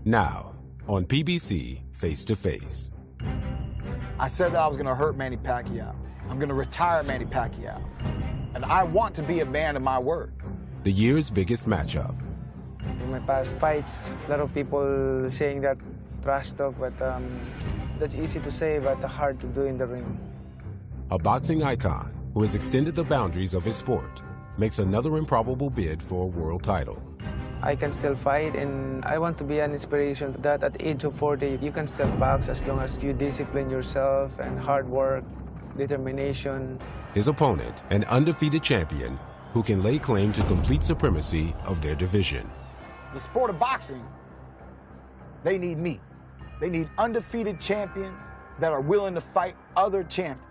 Now, on PBC Face to Face. I said that I was going to hurt Manny Pacquiao. I'm going to retire Manny Pacquiao. And I want to be a man of my word. The year's biggest matchup. In my past fights, a lot of people saying that trash talk, but that's easy to say, but hard to do in the ring. A boxing icon who has extended the boundaries of his sport makes another improbable bid for a world title. I can still fight, and I want to be an inspiration that at the age of 40, you can still box as long as you discipline yourself and hard work, determination. His opponent, an undefeated champion who can lay claim to complete supremacy of their division. The sport of boxing, they need me. They need undefeated champions that are willing to fight other champions.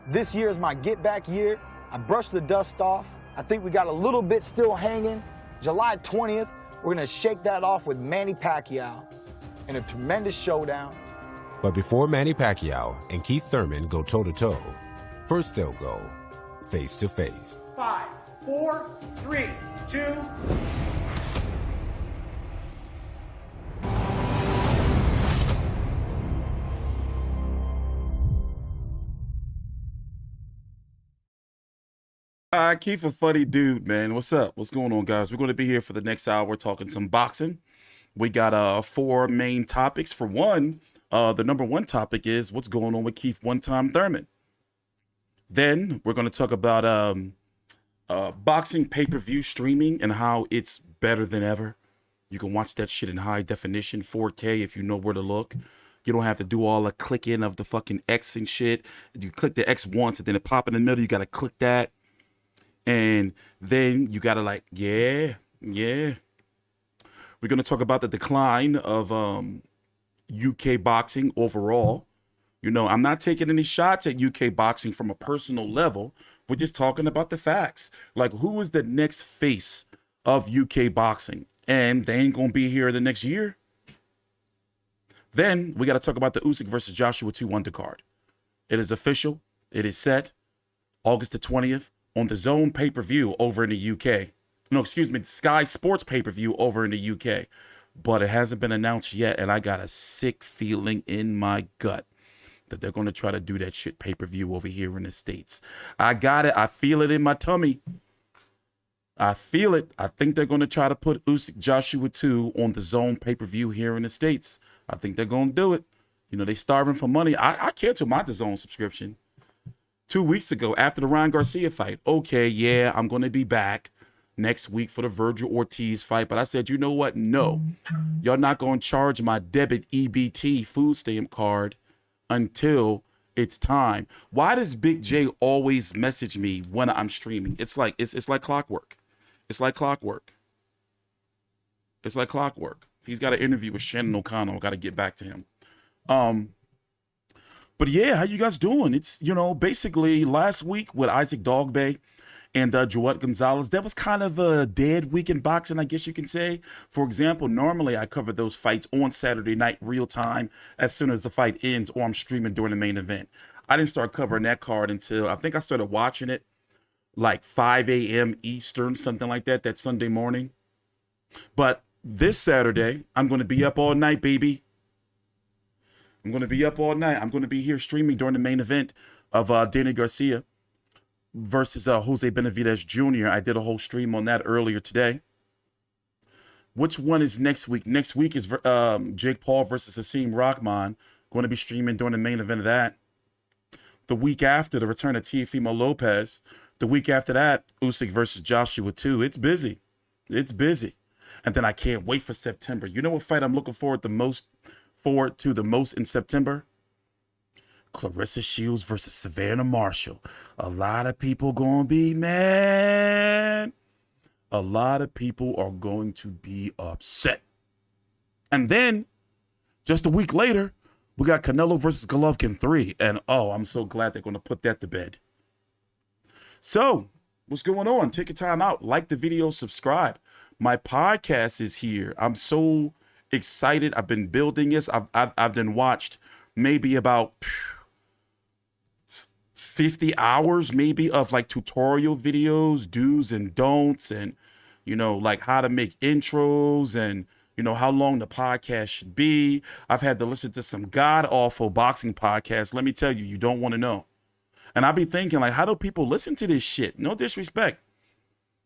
This year is my get-back year. I brushed the dust off. I think we got a little bit still hanging. July 20th, we're gonna shake that off with Manny Pacquiao in a tremendous showdown. But before Manny Pacquiao and Keith Thurman go toe-to-toe, first they'll go face-to-face. 5, 4, 3, 2. Keith, a funny dude, man. What's up? What's going on, guys? We're going to be here for the next hour. We're talking some boxing. We got 4 main topics. For one, the number one topic is what's going on with Keith one-time Thurman. Then we're going to talk about boxing pay-per-view streaming and how it's better than ever. You can watch that shit in high definition, 4K, if you know where to look. You don't have to do all the clicking of the fucking X and shit. You click the X once and then it pop in the middle. You got to click that. And then you got to like, yeah. We're going to talk about the decline of UK boxing overall. You know, I'm not taking any shots at UK boxing from a personal level. We're just talking about the facts. Like, who is the next face of UK boxing? And they ain't going to be here the next year. Then we got to talk about the Usyk versus Joshua 2 undercard. It is official. It is set. August the 20th. On the Zone pay-per-view over in the UK. No, excuse me, Sky Sports pay-per-view over in the UK. But it hasn't been announced yet, and I got a sick feeling in my gut that they're going to try to do that shit pay-per-view over here in the States. I got it. I feel it in my tummy. I feel it. I think they're going to try to put Usyk Joshua 2 on the Zone pay-per-view here in the States. I think they're going to do it. You know, they starving for money. I canceled my DAZN subscription 2 weeks ago after the Ryan Garcia fight. Okay, yeah, I'm going to be back next week for the Virgil Ortiz fight. But I said, you know what? No, you're not going to charge my debit EBT food stamp card until it's time. Why does Big J always message me when I'm streaming? It's like clockwork. It's like clockwork. It's like clockwork. He's got an interview with Shannon O'Connell. Got to get back to him. But yeah, how you guys doing? It's, you know, basically last week with Isaac Dogbay and Joet Gonzalez, that was kind of a dead week in boxing, I guess you can say. For example, normally I cover those fights on Saturday night real time as soon as the fight ends, or I'm streaming during the main event. I didn't start covering that card until I think I started watching it like 5 a.m. Eastern, something like that, that Sunday morning. But this Saturday, I'm going to be up all night, baby. I'm going to be up all night. I'm going to be here streaming during the main event of Danny Garcia versus Jose Benavidez Jr. I did a whole stream on that earlier today. Which one is next week? Next week is Jake Paul versus Hasim Rahman. Going to be streaming during the main event of that. The week after, the return of Teofimo Lopez. The week after that, Usyk versus Joshua 2. It's busy. It's busy. And then I can't wait for September. You know what fight I'm looking forward to the most in September? Clarissa Shields versus Savannah Marshall. A lot of people gonna be mad. A lot of people are going to be upset. And then, just a week later, we got Canelo versus Golovkin 3. And oh, I'm so glad they're gonna put that to bed. So, what's going on? Take your time out. Like the video, subscribe. My podcast is here. I'm so excited. I've been building this. I've then watched maybe about 50 hours maybe of like tutorial videos, do's and don'ts, and you know, like how to make intros and how long the podcast should be. I've had to listen to some god-awful boxing podcasts. Let me tell you, you don't want to know. And I be thinking, like, how do people listen to this shit? No disrespect.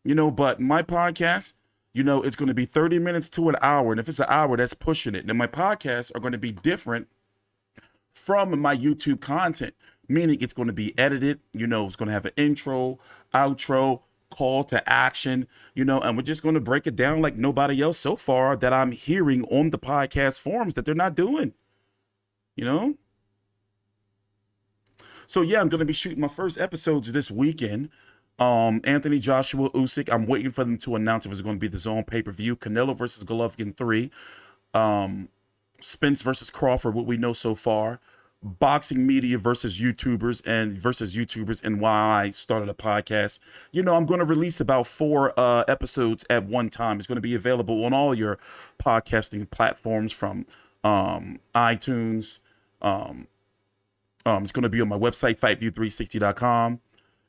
But my podcast, it's going to be 30 minutes to an hour. And if it's an hour, that's pushing it. Then my podcasts are going to be different from my YouTube content, meaning it's going to be edited. It's going to have an intro, outro, call to action, and we're just going to break it down like nobody else so far that I'm hearing on the podcast forums that they're not doing, So yeah, I'm going to be shooting my first episodes this weekend. Anthony Joshua Usyk, I'm waiting for them to announce if it's going to be the Zone pay-per-view. Canelo versus Golovkin 3. Spence versus Crawford, what we know so far. Boxing media versus YouTubers and why I started a podcast. I'm going to release about 4 episodes at one time. It's going to be available on all your podcasting platforms from iTunes. It's going to be on my website, FightView360.com.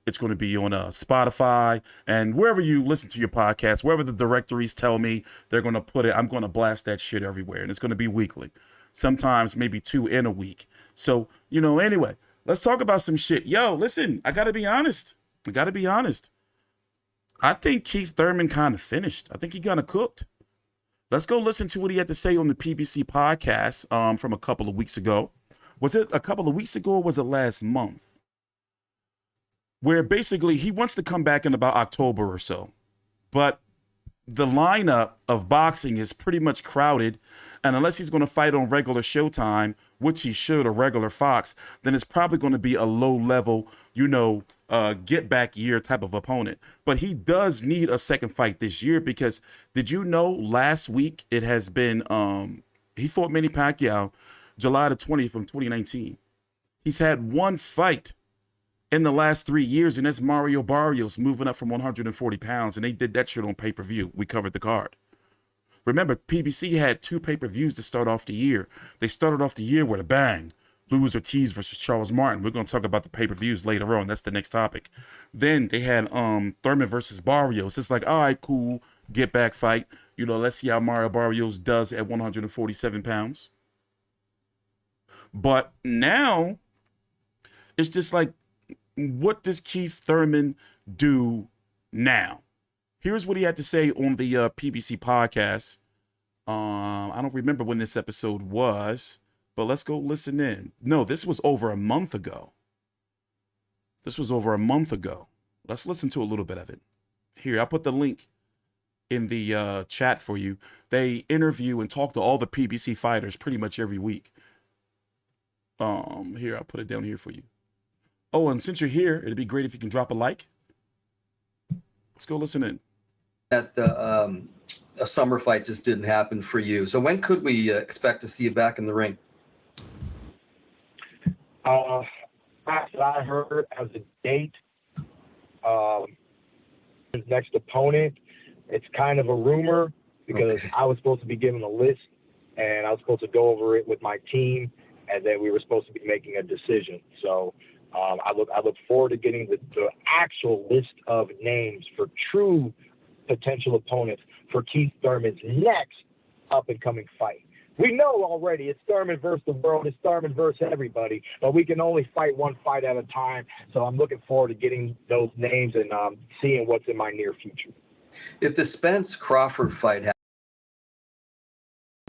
It's going to be on Spotify and wherever you listen to your podcast, wherever the directories tell me they're going to put it, I'm going to blast that shit everywhere. And it's going to be weekly. Sometimes maybe 2 in a week. So, anyway, let's talk about some shit. Yo, listen, I got to be honest. I think Keith Thurman kind of finished. I think he kind of cooked. Let's go listen to what he had to say on the PBC podcast from a couple of weeks ago. Was it a couple of weeks ago or was it last month? Where basically he wants to come back in about October or so. But the lineup of boxing is pretty much crowded. And unless he's going to fight on regular Showtime, which he should, or regular Fox, then it's probably going to be a low level, get back year type of opponent. But he does need a second fight this year because did you know last week it has been, he fought Manny Pacquiao July the 20th from 2019. He's had one fight in the last 3 years, and that's Mario Barrios moving up from 140 pounds, and they did that shit on pay-per-view. We covered the card. Remember, PBC had 2 pay-per-views to start off the year. They started off the year with a bang. Luis Ortiz versus Charles Martin. We're going to talk about the pay-per-views later on. That's the next topic. Then they had Thurman versus Barrios. It's like, all right, cool, get back fight. Let's see how Mario Barrios does at 147 pounds. But now, it's just like, what does Keith Thurman do now? Here's what he had to say on the PBC podcast. I don't remember when this episode was, but let's go listen in. No, this was over a month ago. Let's listen to a little bit of it. Here, I'll put the link in the chat for you. They interview and talk to all the PBC fighters pretty much every week. Here, I'll put it down here for you. Oh, and since you're here, it'd be great if you can drop a like. Let's go listen in. That a summer fight just didn't happen for you. So when could we expect to see you back in the ring? I heard as a date, his next opponent, it's kind of a rumor because I was supposed to be given a list and I was supposed to go over it with my team and then we were supposed to be making a decision. So I look forward to getting the actual list of names for true potential opponents for Keith Thurman's next up-and-coming fight. We know already it's Thurman versus the world, it's Thurman versus everybody, but we can only fight one fight at a time. So I'm looking forward to getting those names and seeing what's in my near future. If the Spence-Crawford fight happens.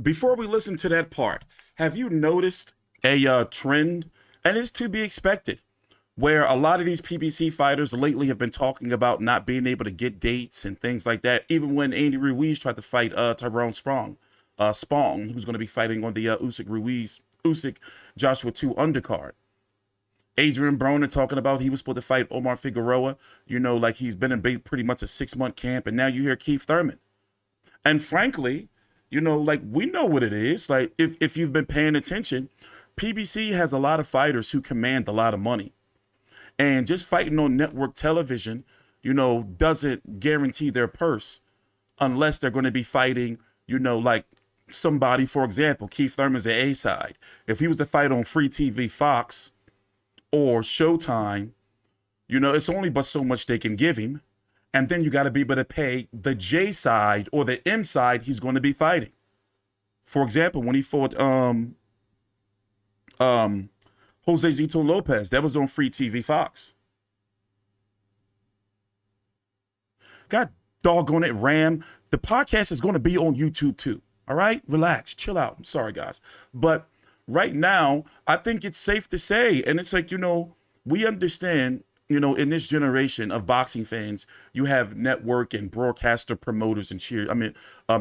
Before we listen to that part, have you noticed a trend, and it's to be expected, where a lot of these PBC fighters lately have been talking about not being able to get dates and things like that, even when Andy Ruiz tried to fight Tyrone Spong, who's going to be fighting on the Usyk Joshua 2 undercard. Adrian Broner talking about he was supposed to fight Omar Figueroa, like he's been in pretty much a 6-month camp, and now you hear Keith Thurman. And frankly, like we know what it is. Like if you've been paying attention, PBC has a lot of fighters who command a lot of money. And just fighting on network television, doesn't guarantee their purse unless they're going to be fighting, like somebody, for example, Keith Thurman's an A-side. If he was to fight on Free TV Fox or Showtime, it's only but so much they can give him. And then you got to be able to pay the J side or the M side he's going to be fighting. For example, when he fought Jose Zito Lopez, that was on Free TV Fox. God doggone it, Ram. The podcast is going to be on YouTube too. All right? Relax, chill out. I'm sorry, guys. But right now, I think it's safe to say, and it's like, we understand, in this generation of boxing fans, you have network and broadcaster promoters and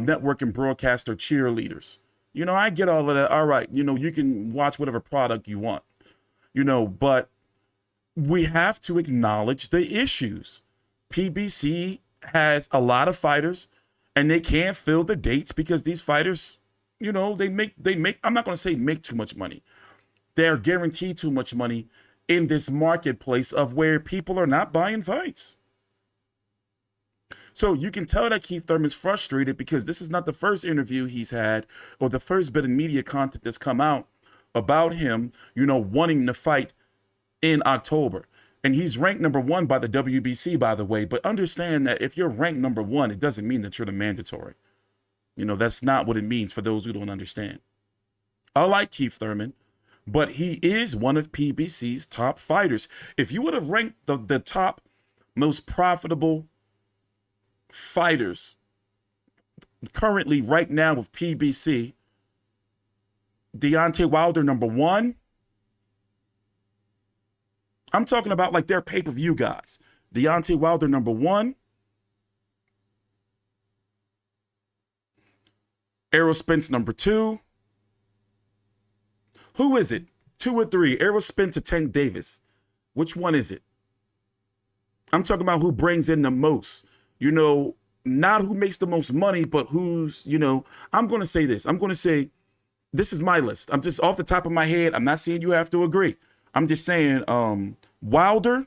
network and broadcaster cheerleaders. I get all of that. All right. You can watch whatever product you want, but we have to acknowledge the issues. PBC has a lot of fighters and they can't fill the dates because these fighters, they make, I'm not going to say make too much money. They're guaranteed too much money in this marketplace of where people are not buying fights. So you can tell that Keith Thurman's frustrated because this is not the first interview he's had or the first bit of media content that's come out about him, wanting to fight in October. And he's ranked #1 by the WBC, by the way. But understand that if you're ranked #1, it doesn't mean that you're the mandatory. That's not what it means for those who don't understand. I like Keith Thurman, but he is one of PBC's top fighters. If you would have ranked the top most profitable fighters currently right now with PBC, Deontay Wilder #1. I'm talking about like their pay-per-view guys. Deontay Wilder #1. Errol Spence #2. Who is it? 2 or 3? Errol Spence or Tank Davis? Which one is it? I'm talking about who brings in the most. Not who makes the most money, but who's, I'm going to say this. I'm going to say, this is my list. I'm just off the top of my head. I'm not saying you have to agree. I'm just saying Wilder,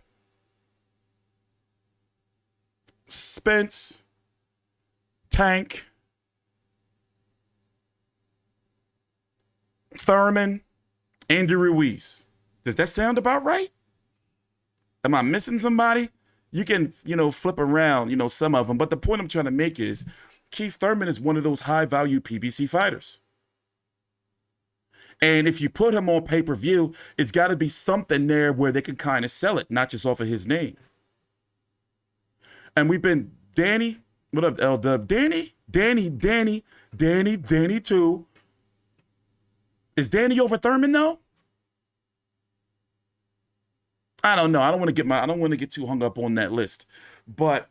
Spence, Tank, Thurman, Andy Ruiz. Does that sound about right? Am I missing somebody? You can, flip around, some of them. But the point I'm trying to make is Keith Thurman is one of those high-value PBC fighters. And if you put him on pay-per-view, it's got to be something there where they can kind of sell it, not just off of his name. And we've been, Danny, what up, L-Dub? Danny too. Is Danny over Thurman, though? I don't know. I don't want to get too hung up on that list. But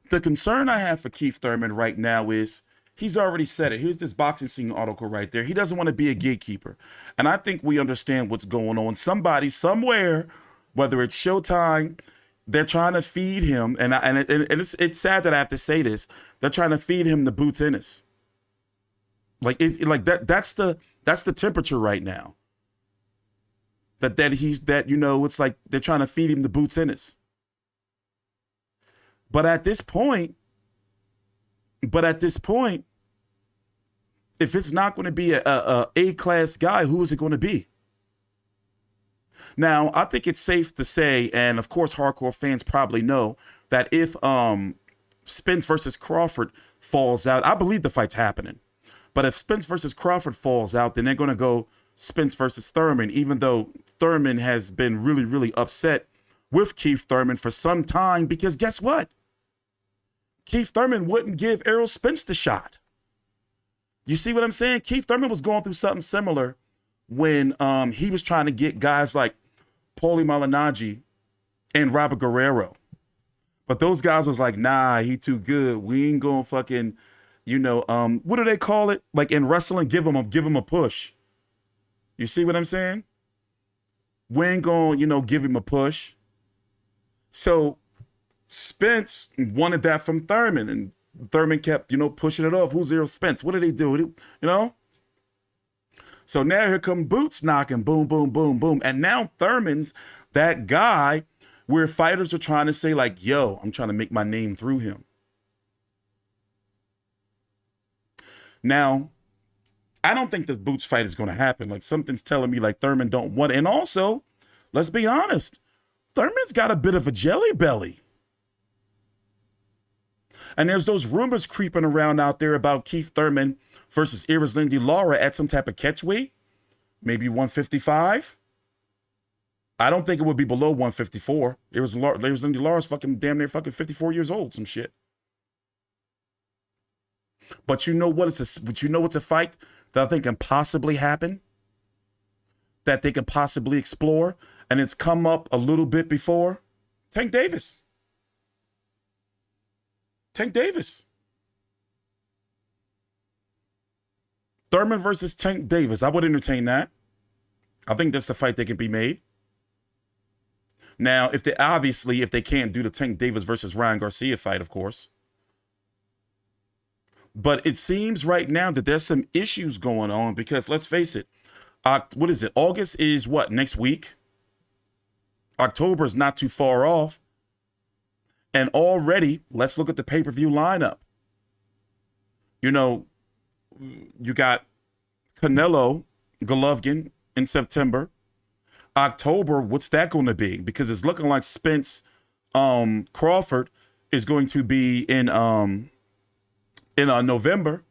the concern I have for Keith Thurman right now is he's already said it. Here's this boxing scene article right there. He doesn't want to be a gatekeeper. And I think we understand what's going on. Somebody, somewhere, whether it's Showtime, they're trying to feed him. And it's sad that I have to say this. They're trying to feed him the Boots Ennis. That's the temperature right now. It's like they're trying to feed him the Boots Ennis. But at this point, if it's not going to be a A-class guy, who is it going to be? Now, I think it's safe to say, and of course, hardcore fans probably know, that if Spence versus Crawford falls out, I believe the fight's happening. But if Spence versus Crawford falls out, then they're going to go Spence versus Thurman, even though Thurman has been really, really upset with Keith Thurman for some time, because guess what? Keith Thurman wouldn't give Errol Spence the shot. You see what I'm saying? Keith Thurman was going through something similar when he was trying to get guys like Paulie Malignaggi and Robert Guerrero. But those guys was like, nah, he too good. We ain't gonna fucking, what do they call it? Like in wrestling, give him a push. You see what I'm saying? We ain't gonna, give him a push. So Spence wanted that from Thurman, and Thurman kept, pushing it off. Who's Errol Spence? What did they do? So now here come Boots knocking, boom, boom, boom, boom. And now Thurman's that guy where fighters are trying to say like, yo, I'm trying to make my name through him. Now, I don't think this Boots fight is going to happen. Like something's telling me like Thurman don't want it. And also, let's be honest, Thurman's got a bit of a jelly belly. And there's those rumors creeping around out there about Keith Thurman versus Erislandy Lara at some type of catch weight, maybe 155. I don't think it would be below 154. Erislandy Lara's fucking damn near fucking 54 years old, some shit. But you know what? It's a fight that I think can possibly happen, that they can possibly explore, and it's come up a little bit before. Tank Davis. Tank Davis. Thurman versus Tank Davis. I would entertain that. I think that's a fight that can be made. Now, if they can't do the Tank Davis versus Ryan Garcia fight, of course. But it seems right now that there's some issues going on because let's face it, what is it? August is what, next week? October is not too far off. And already, let's look at the pay-per-view lineup. You know, you got Canelo Golovkin in September. October, what's that going to be? Because it's looking like Spence Crawford is going to be in November.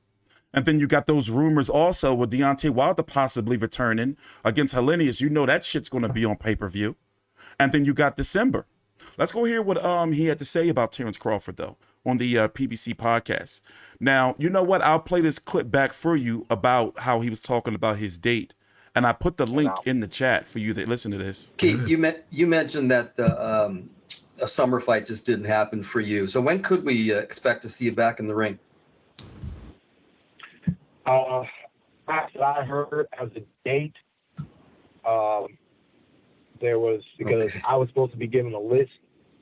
And then you got those rumors also with Deontay Wilder possibly returning against Helenius. You know that shit's going to be on pay-per-view. And then you got December. Let's go hear what he had to say about Terrence Crawford, though, on the PBC podcast. Now, you know what? I'll play this clip back for you about how he was talking about his date. And I put the link in the chat for you to listen to this. Keith, you mentioned that a summer fight just didn't happen for you. So when could we expect to see you back in the ring? After I heard as a date, there was, because I was supposed to be given a list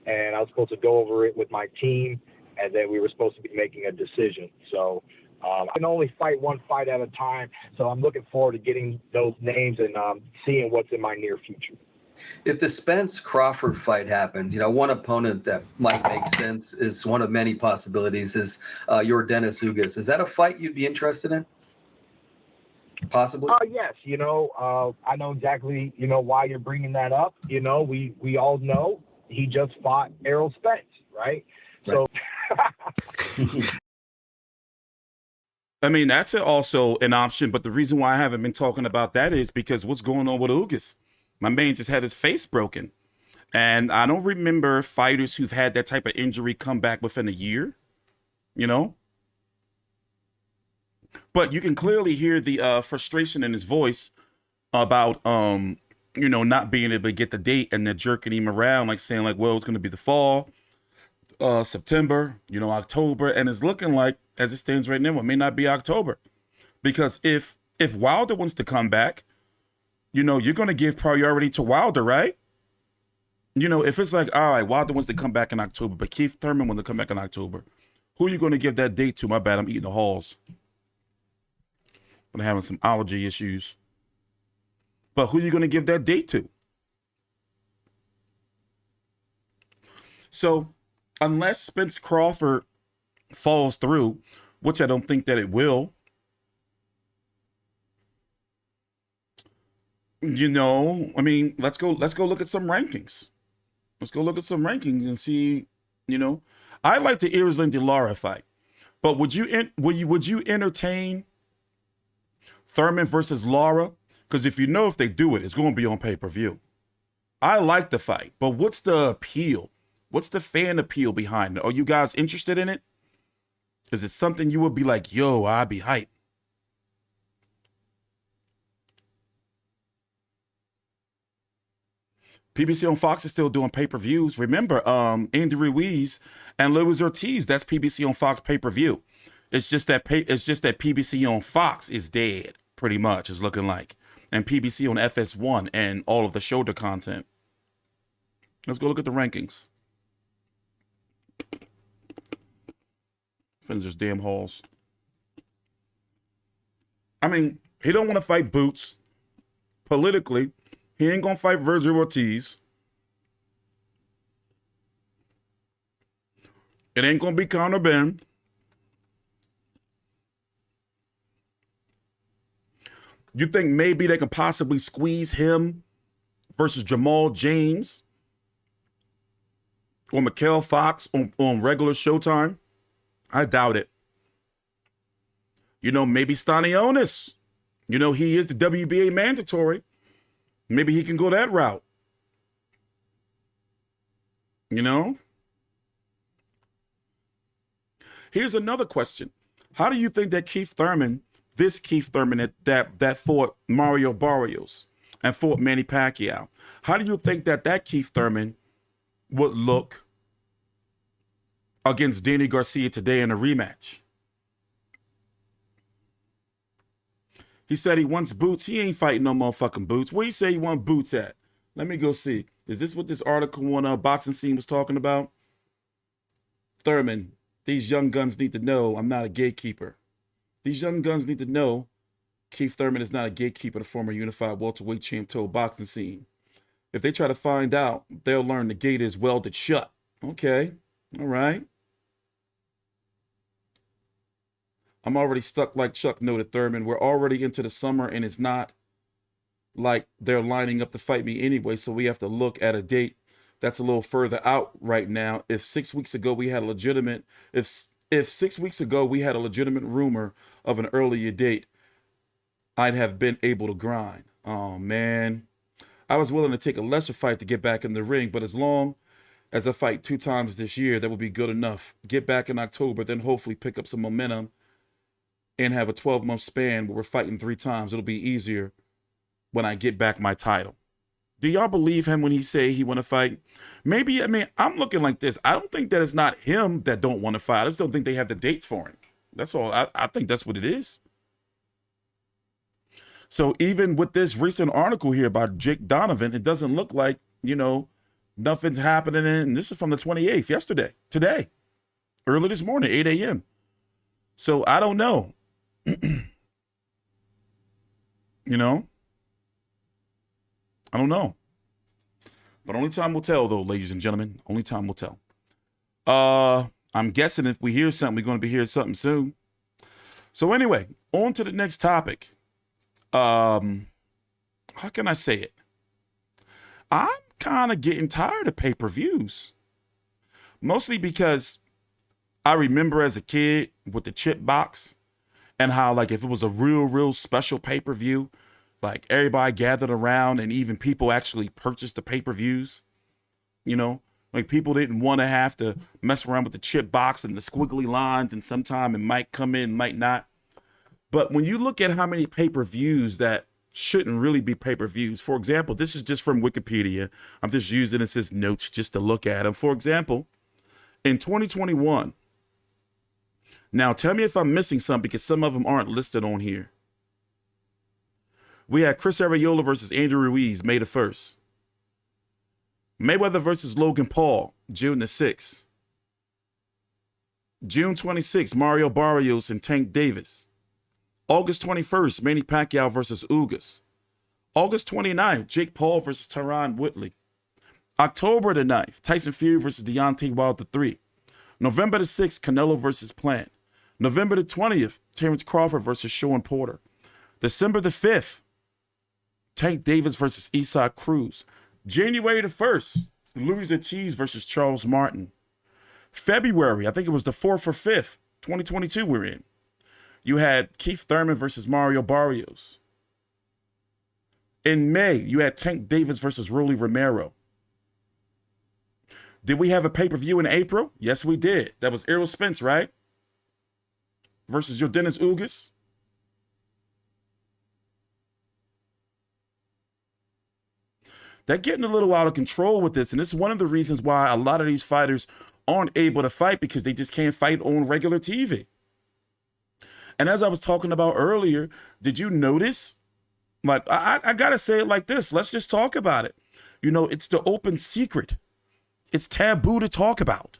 and I was supposed to go over it with my team, and then we were supposed to be making a decision. So I can only fight one fight at a time. So I'm looking forward to getting those names and seeing what's in my near future. If the Spence Crawford fight happens, you know, one opponent that might make sense is one of many possibilities is your Dennis Ugas. Is that a fight you'd be interested in? Possibly. Yes. You know, I know exactly, you know, why you're bringing that up. You know, we all know he just fought Errol Spence, right? So. I mean, that's also an option. But the reason why I haven't been talking about that is because what's going on with Ugas? My man just had his face broken. And I don't remember fighters who've had that type of injury come back within a year, you know? But you can clearly hear the frustration in his voice about, you know, not being able to get the date, and they're jerking him around, like saying like, well, it's going to be the fall, September, you know, October. And it's looking like, as it stands right now, it may not be October. Because if Wilder wants to come back, you know, you're going to give priority to Wilder, right? You know, if it's like, all right, Wilder wants to come back in October, but Keith Thurman wants to come back in October, who are you going to give that date to? My bad, I'm eating the halls. I'm having some allergy issues. But who are you going to give that date to? So, unless Spence Crawford falls through, which I don't think that it will, you know, I mean, let's go look at some rankings. Let's go look at some rankings and see, you know. I like the Erislandy Lara fight, but would you entertain Thurman versus Lara? Because if they do it, it's going to be on pay-per-view. I like the fight, but what's the appeal? What's the fan appeal behind it? Are you guys interested in it? Is it something you would be like, yo, I'd be hyped? PBC on Fox is still doing pay-per-views. Remember, Andy Ruiz and Luis Ortiz, that's PBC on Fox pay-per-view. It's just that PBC on Fox is dead, pretty much, it's looking like. And PBC on FS1 and all of the shoulder content. Let's go look at the rankings. Finish this damn halls. I mean, he don't want to fight Boots. Politically, he ain't gonna fight Virgil Ortiz. It ain't gonna be Conor Ben. You think maybe they could possibly squeeze him versus Jamal James or Mikhail Fox on regular Showtime? I doubt it. You know, maybe Stanionis. You know, he is the WBA mandatory. Maybe he can go that route. You know? Here's another question. How do you think that Keith Thurman, this Keith Thurman that fought Mario Barrios and fought Manny Pacquiao, how do you think that Keith Thurman would look against Danny Garcia today in a rematch? He said he wants boots. He ain't fighting no motherfucking boots. Where you say he want boots at? Let me go see. Is this what this article on Boxing Scene was talking about? Thurman, these young guns need to know I'm not a gatekeeper. These young guns need to know Keith Thurman is not a gatekeeper, the former unified welterweight champ told Boxing Scene. If they try to find out, they'll learn the gate is welded shut. Okay, all right. I'm already stuck like Chuck noted, Thurman. We're already into the summer, and it's not like they're lining up to fight me anyway, so we have to look at a date that's a little further out right now. If 6 weeks ago we had a legitimate, if 6 weeks ago we had a legitimate rumor of an earlier date, I'd have been able to grind. Oh, man. I was willing to take a lesser fight to get back in the ring, but as long as I fight 2 times this year, that will be good enough. Get back in October, then hopefully pick up some momentum and have a 12-month span where we're fighting 3 times. It'll be easier when I get back my title. Do y'all believe him when he say he want to fight? Maybe, I mean, I'm looking like this. I don't think that it's not him that don't want to fight. I just don't think they have the dates for him. That's all. I think that's what it is. So even with this recent article here about Jake Donovan, it doesn't look like, you know, nothing's happening. And this is from the 28th, yesterday, today, early this morning, 8 a.m. So I don't know. You know? I don't know. But only time will tell, though, ladies and gentlemen. Only time will tell. I'm guessing if we hear something, we're going to be hearing something soon. So anyway, on to the next topic. How can I say it? I'm kind of getting tired of pay-per-views. Mostly because I remember as a kid with the chip box and how, like, if it was a real special pay-per-view, like, everybody gathered around and even people actually purchased the pay-per-views, you know? Like, people didn't want to have to mess around with the chip box and the squiggly lines, and sometime it might come in, might not. But when you look at how many pay-per-views that shouldn't really be pay-per-views, for example, this is just from Wikipedia. I'm just using this as notes just to look at them. For example, in 2021, now tell me if I'm missing some because some of them aren't listed on here. We had Chris Arreola versus Andrew Ruiz, May the 1st. Mayweather versus Logan Paul, June the 6th. June 26th, Mario Barrios and Tank Davis. August 21st, Manny Pacquiao versus Ugas. August 29th, Jake Paul versus Tyron Woodley. October the 9th, Tyson Fury versus Deontay Wilder 3. November the 6th, Canelo versus Plant. November the 20th, Terrence Crawford versus Sean Porter. December the 5th, Tank Davis versus Isaac Cruz. January the 1st, Luis Ortiz versus Charles Martin. February, I think it was the 4th or 5th, 2022 we're in. You had Keith Thurman versus Mario Barrios. In May, you had Tank Davis versus Rolly Romero. Did we have a pay-per-view in April? Yes, we did. That was Errol Spence, right? Versus Yordenis Ugas. They're getting a little out of control with this, and this is one of the reasons why a lot of these fighters aren't able to fight because they just can't fight on regular TV. And as I was talking about earlier, did you notice? Like, I gotta say it like this. Let's just talk about it. You know, it's the open secret. It's taboo to talk about.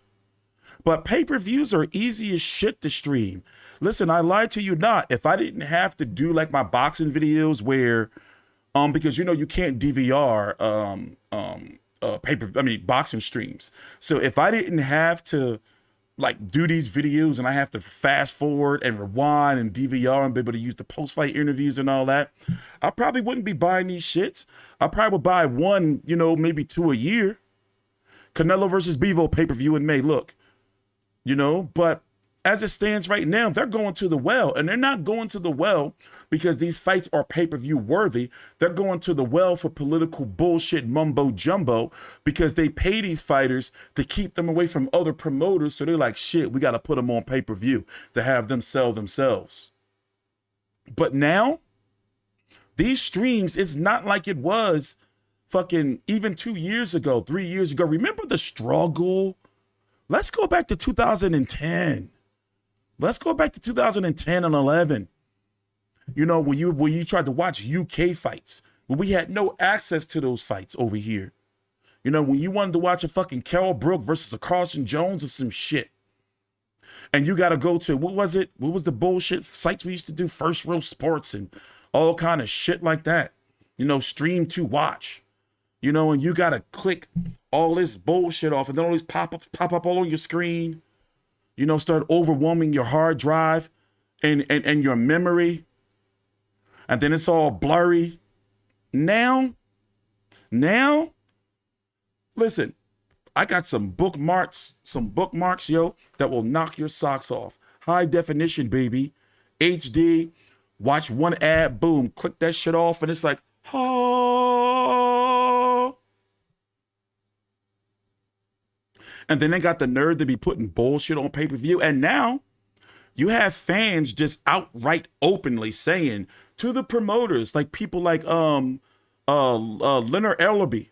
But pay-per-views are easy as shit to stream. Listen, I lied to you not. If I didn't have to do like my boxing videos where, because you know you can't DVR boxing streams. So if I didn't have to like do these videos and I have to fast forward and rewind and DVR and be able to use the post-fight interviews and all that, I probably wouldn't be buying these shits. I probably would buy one, you know, maybe 2 a year. Canelo versus Bivol pay-per-view in May, look, you know, but as it stands right now, they're going to the well, and they're not going to the well because these fights are pay-per-view worthy. They're going to the well for political bullshit mumbo jumbo because they pay these fighters to keep them away from other promoters. So they're like, shit, we got to put them on pay-per-view to have them sell themselves. But now, these streams, it's not like it was fucking even 2 years ago, 3 years ago. Remember the struggle? Let's go back to 2010. Let's go back to 2010 and 11. You know, when you tried to watch UK fights, when we had no access to those fights over here. You know, when you wanted to watch a fucking Carol Brook versus a Carson Jones or some shit. And you got to go to, what was it? What was the bullshit sites we used to do? First Row Sports and all kind of shit like that. You know, stream to watch. You know, and you got to click all this bullshit off and then all these pop up all on your screen. You know, start overwhelming your hard drive and your memory. And then it's all blurry. Now, listen, I got some bookmarks, yo, that will knock your socks off. High definition, baby. HD. Watch one ad, boom, click that shit off, and it's like, oh. And then they got the nerve to be putting bullshit on pay-per-view. And now you have fans just outright openly saying to the promoters, like people like Leonard Ellerby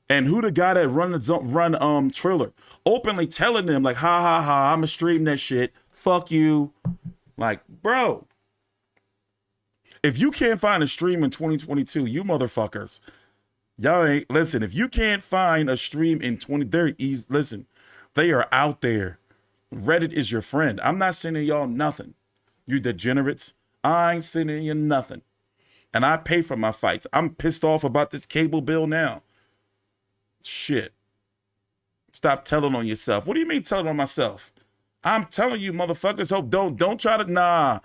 and who the guy that run Triller, openly telling them like, ha ha ha, I'ma stream that shit. Fuck you. Like, bro. If you can't find a stream in 2022, you motherfuckers, y'all ain't, listen, if you can't find a stream in listen, they are out there. Reddit is your friend. I'm not sending y'all nothing. You degenerates. I ain't sending you nothing. And I pay for my fights. I'm pissed off about this cable bill now. Shit. Stop telling on yourself. What do you mean telling on myself? I'm telling you, motherfuckers, don't try to, nah.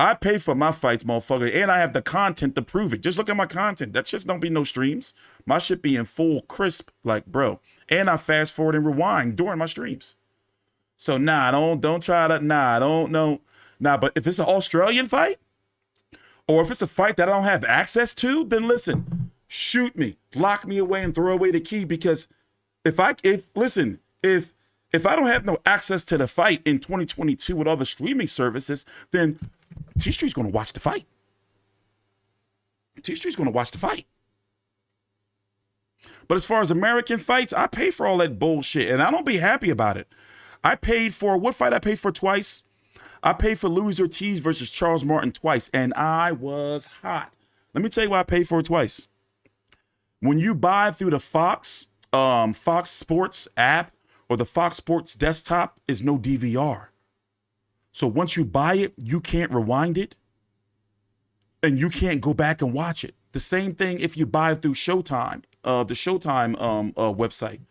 I pay for my fights, motherfucker, and I have the content to prove it. Just look at my content. That shit don't be no streams. My shit be in full crisp, like, bro. And I fast forward and rewind during my streams. So nah, don't try to, nah, don't know. Nah, but if it's an Australian fight, or if it's a fight that I don't have access to, then listen, shoot me, lock me away and throw away the key, because if I don't have no access to the fight in 2022 with other streaming services, then T-Street's going to watch the fight. T-Street's going to watch the fight. But as far as American fights, I pay for all that bullshit, and I don't be happy about it. I paid for, what fight I paid for twice? I paid for Luis Ortiz versus Charles Martin twice, and I was hot. Let me tell you why I paid for it twice. When you buy through the Fox Sports app, or the Fox Sports desktop, is no DVR. So once you buy it, you can't rewind it, and you can't go back and watch it. The same thing if you buy through Showtime, the Showtime website.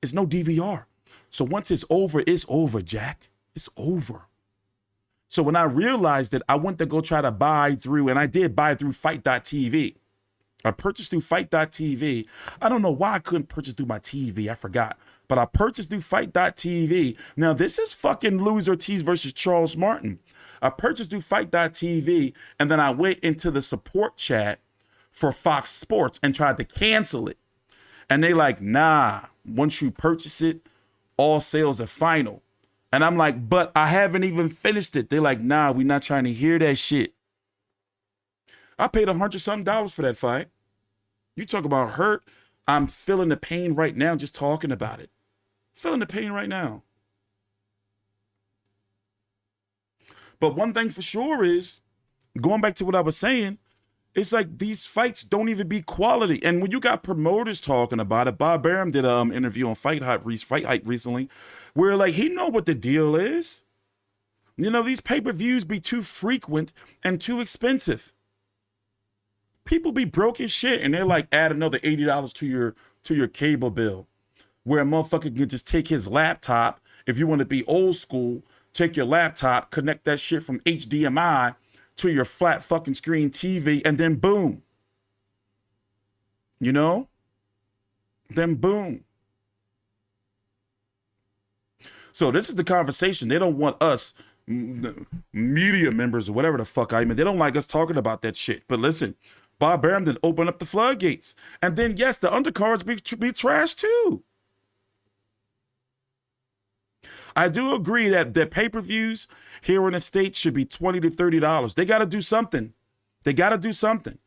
It's no DVR. So once it's over, Jack. It's over. So when I realized it, I went to go try to buy through, and I did buy through Fight.tv. I purchased through Fight.tv. I don't know why I couldn't purchase through my TV. I forgot. But I purchased through Fight.tv. Now, this is fucking Luis Ortiz versus Charles Martin. I purchased through Fight.tv, and then I went into the support chat for Fox Sports and tried to cancel it. And they like, nah, once you purchase it, all sales are final. And I'm like, but I haven't even finished it. They're like, nah, we're not trying to hear that shit. I paid $100-something for that fight. You talk about hurt. I'm feeling the pain right now just talking about it. Feeling the pain right now. But one thing for sure is, going back to what I was saying, it's like these fights don't even be quality. And when you got promoters talking about it, Bob Arum did an interview on Fight Hype recently, where like he know what the deal is. You know, these pay-per-views be too frequent and too expensive. People be broke as shit, and they're like, add another $80 to your cable bill, where a motherfucker can just take his laptop. If you want to be old school, take your laptop, connect that shit from HDMI to your flat fucking screen TV, and then boom. You know? Then boom. So this is the conversation. They don't want us media members or whatever the fuck I mean. They don't like us talking about that shit. But listen, Bob Arum did open up the floodgates. And then, yes, the undercards be trashed too. I do agree that pay-per-views here in the States should be $20 to $30. They got to do something. They got to do something.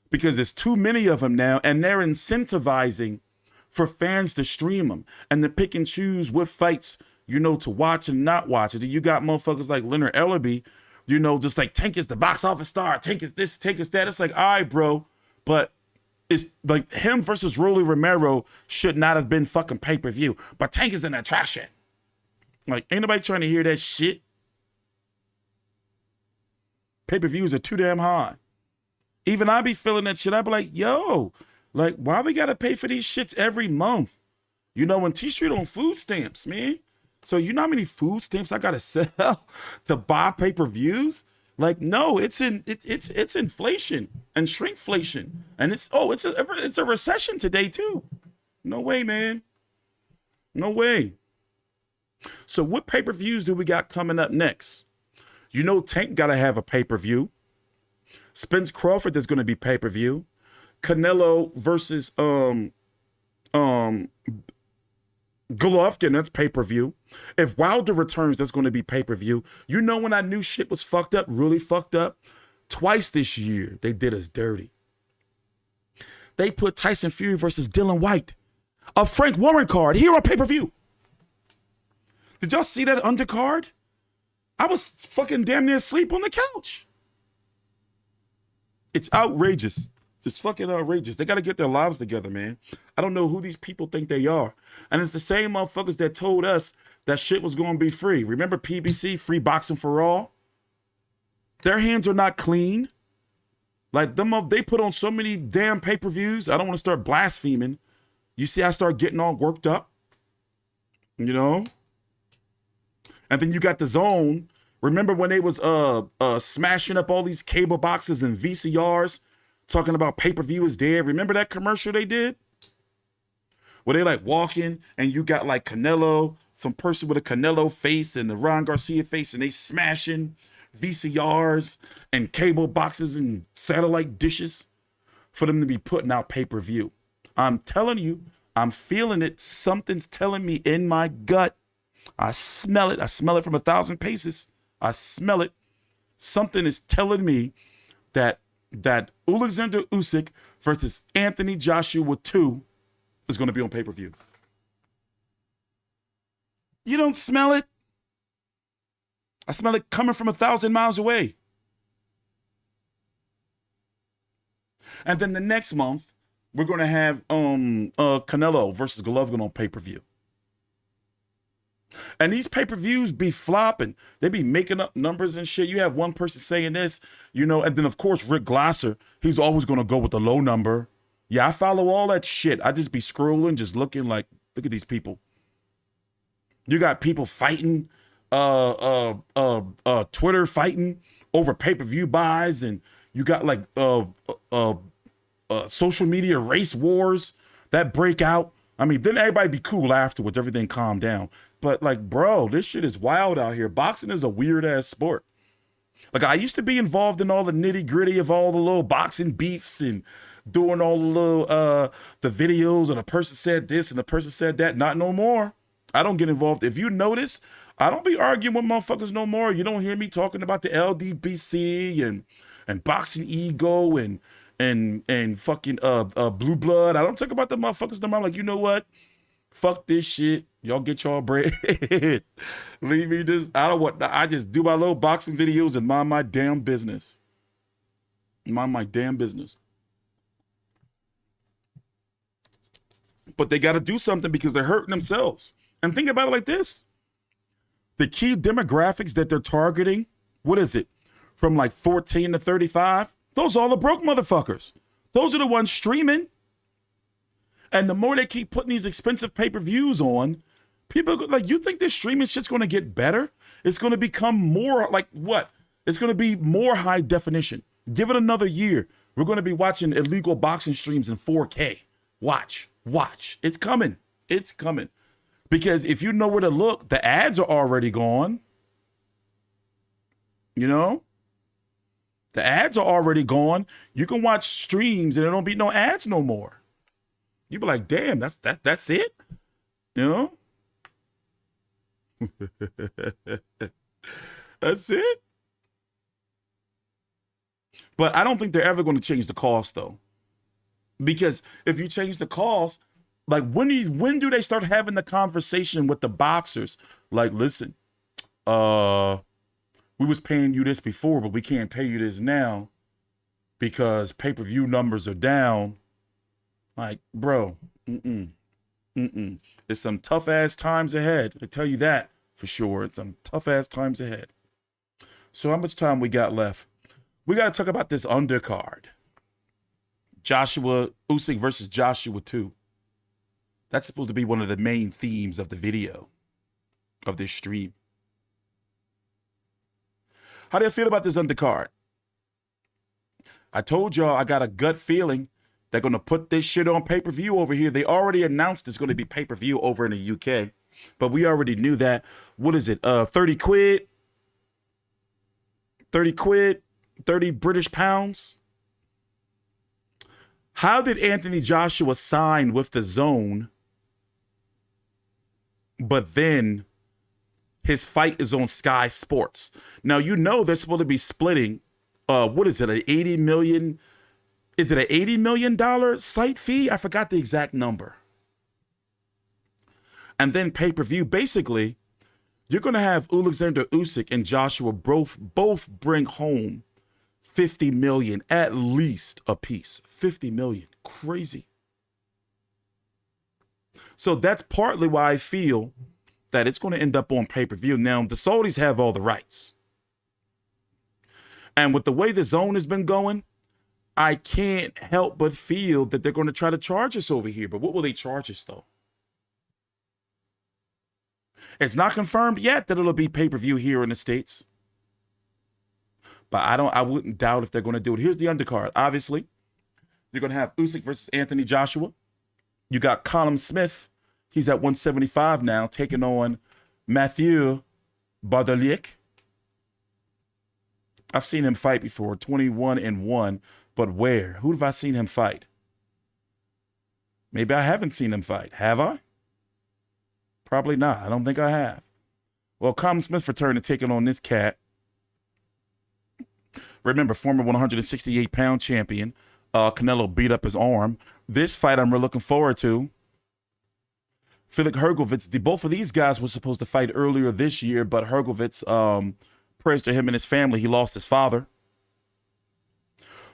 Because there's too many of them now, and they're incentivizing for fans to stream them and to pick and choose what fights, you know, to watch and not watch. And then you got motherfuckers like Leonard Ellerby, you know, just like Tank is the box office star, Tank is this, Tank is that. It's like, all right, bro, but it's like him versus Rolly Romero should not have been fucking pay-per-view, but Tank is an attraction. Like, ain't nobody trying to hear that shit. Pay-per-views are too damn high. Even I be feeling that shit. I be like, yo, like, why we gotta pay for these shits every month? You know, when T-Street on food stamps, man. So you know how many food stamps I gotta sell to buy pay-per-views? Like, no, it's inflation and shrinkflation. And it's a recession today too. No way, man. No way. So what pay-per-views do we got coming up next? You know, Tank gotta have a pay-per-view. Spence Crawford, there's gonna be pay-per-view. Canelo versus Golovkin, that's pay-per-view. If Wilder returns, that's going to be pay-per-view. You know when I knew shit was fucked up, really fucked up? Twice this year, they did us dirty. They put Tyson Fury versus Dylan White, a Frank Warren card, here on pay-per-view. Did y'all see that undercard? I was fucking damn near asleep on the couch. It's outrageous. It's fucking outrageous. They got to get their lives together, man. I don't know who these people think they are. And it's the same motherfuckers that told us that shit was going to be free. Remember PBC, free boxing for all? Their hands are not clean. Like, they put on so many damn pay-per-views. I don't want to start blaspheming. You see, I start getting all worked up. You know? And then you got the Zone. Remember when they was smashing up all these cable boxes and VCRs? Talking about pay-per-view is dead. Remember that commercial they did? Where they like walking and you got like Canelo, some person with a Canelo face and the Ron Garcia face, and they smashing VCRs and cable boxes and satellite dishes for them to be putting out pay-per-view. I'm telling you, I'm feeling it. Something's telling me in my gut. I smell it. I smell it from 1,000 paces. I smell it. Something is telling me that Alexander Usyk versus Anthony Joshua 2 is going to be on pay-per-view. You don't smell it? I smell it coming from 1,000 miles away. And then the next month, we're going to have Canelo versus Golovkin on pay-per-view. And these pay-per-views be flopping. They be making up numbers and shit. You have one person saying this, you know, and then, of course, Rick Glasser, he's always going to go with the low number. Yeah, I follow all that shit. I just be scrolling, just looking like, look at these people. You got people fighting, Twitter fighting over pay-per-view buys, and you got, like, social media race wars that break out. I mean, then everybody be cool afterwards. Everything calmed down. But, like, bro, this shit is wild out here. Boxing is a weird-ass sport. Like, I used to be involved in all the nitty-gritty of all the little boxing beefs and doing all the little, the videos, and the person said this and the person said that. Not no more. I don't get involved. If you notice, I don't be arguing with motherfuckers no more. You don't hear me talking about the LDBC and Boxing Ego and fucking Blue Blood. I don't talk about the motherfuckers no more. I'm like, you know what? Fuck this shit. Y'all get y'all bread. Leave me this. I just do my little boxing videos and mind my damn business. Mind my damn business. But they got to do something because they're hurting themselves. And think about it like this. The key demographics that they're targeting, what is it? From like 14 to 35? Those are all the broke motherfuckers. Those are the ones streaming. And the more they keep putting these expensive pay-per-views on, people like, you think this streaming shit's going to get better? It's going to become more like what? It's going to be more high definition. Give it another year. We're going to be watching illegal boxing streams in 4K. Watch. It's coming. It's coming. Because if you know where to look, the ads are already gone. You know? The ads are already gone. You can watch streams and there don't be no ads no more. You be like, damn, that's it? You know? That's it? But I don't think they're ever going to change the cost, though. Because if you change the cost, like when do they start having the conversation with the boxers? Like, listen, we was paying you this before, but we can't pay you this now because pay-per-view numbers are down. Like, bro, It's some tough-ass times ahead. I tell you that for sure. It's some tough-ass times ahead. So how much time we got left? We got to talk about this undercard. Usyk versus Joshua 2. That's supposed to be one of the main themes of the video, of this stream. How do you feel about this undercard? I told y'all I got a gut feeling they're going to put this shit on pay-per-view over here. They already announced it's going to be pay-per-view over in the UK, but we already knew that. What is it? 30 quid? 30 quid? 30 British pounds? How did Anthony Joshua sign with the Zone, but then his fight is on Sky Sports? Now, you know they're supposed to be splitting, what is it, an 80 million? Is it an $80 million site fee? I forgot the exact number. And then pay-per-view. Basically, you're going to have Alexander Usyk and Joshua both bring home 50 million at least a piece. 50 million. Crazy. So that's partly why I feel that it's going to end up on pay-per-view. Now, the Saudis have all the rights. And with the way the Zone has been going, I can't help but feel that they're going to try to charge us over here. But what will they charge us, though? It's not confirmed yet that it'll be pay-per-view here in the States. But I wouldn't doubt if they're going to do it. Here's the undercard. Obviously, you're going to have Usyk versus Anthony Joshua. You got Callum Smith. He's at 175 now, taking on Mathieu Barthelemy. I've seen him fight before, 21-1. But where? Who have I seen him fight? Maybe I haven't seen him fight. Have I? Probably not. I don't think I have. Well, Callum Smith returned to taking on this cat. Remember, former 168-pound champion. Canelo beat up his arm. This fight I'm really looking forward to. Felix Hergovitz. Both of these guys were supposed to fight earlier this year, but Hergovitz, praise to him and his family, he lost his father.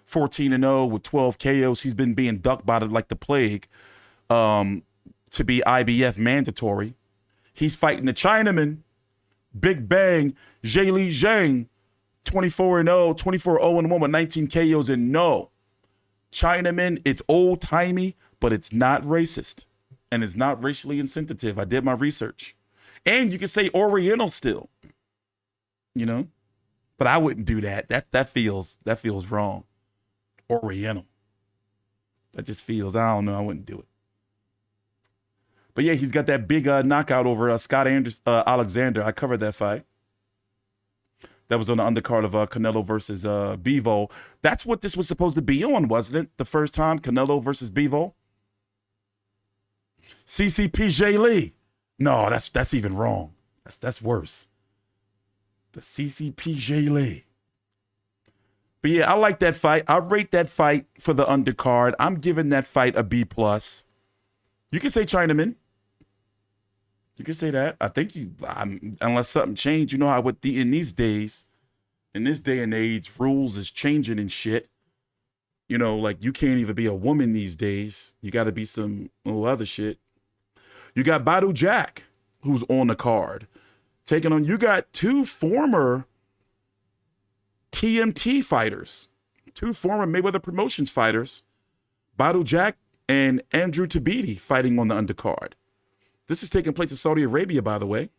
14-0 with 12 KOs. He's been being ducked by it like the plague to be IBF mandatory. He's fighting the Chinaman, Big Bang, Zheli Zhang, 24-0, 24-0-1 with 19 KOs. And no, Chinaman, it's old-timey, but it's not racist. And it's not racially insensitive. I did my research. And you can say Oriental still, you know? But I wouldn't do that. That feels wrong. Oriental. That just feels, I don't know, I wouldn't do it. But yeah, he's got that big knockout over Scott Alexander. I covered that fight. That was on the undercard of Canelo versus Bivol. That's what this was supposed to be on, wasn't it? The first time, Canelo versus Bivol. CCP Lee. No, that's even wrong. That's worse. The CCP Lee. But yeah, I like that fight. I rate that fight for the undercard. I'm giving that fight a B+. You can say Chinaman. You can say that. I think unless something changed, you know how in these days, in this day and age, rules is changing and shit. You know, like you can't even be a woman these days. You got to be some other shit. You got Badu Jack, who's on the card, taking on. You got two former TMT fighters, two former Mayweather Promotions fighters, Badu Jack and Andrew Tabiti, fighting on the undercard. This is taking place in Saudi Arabia, by the way.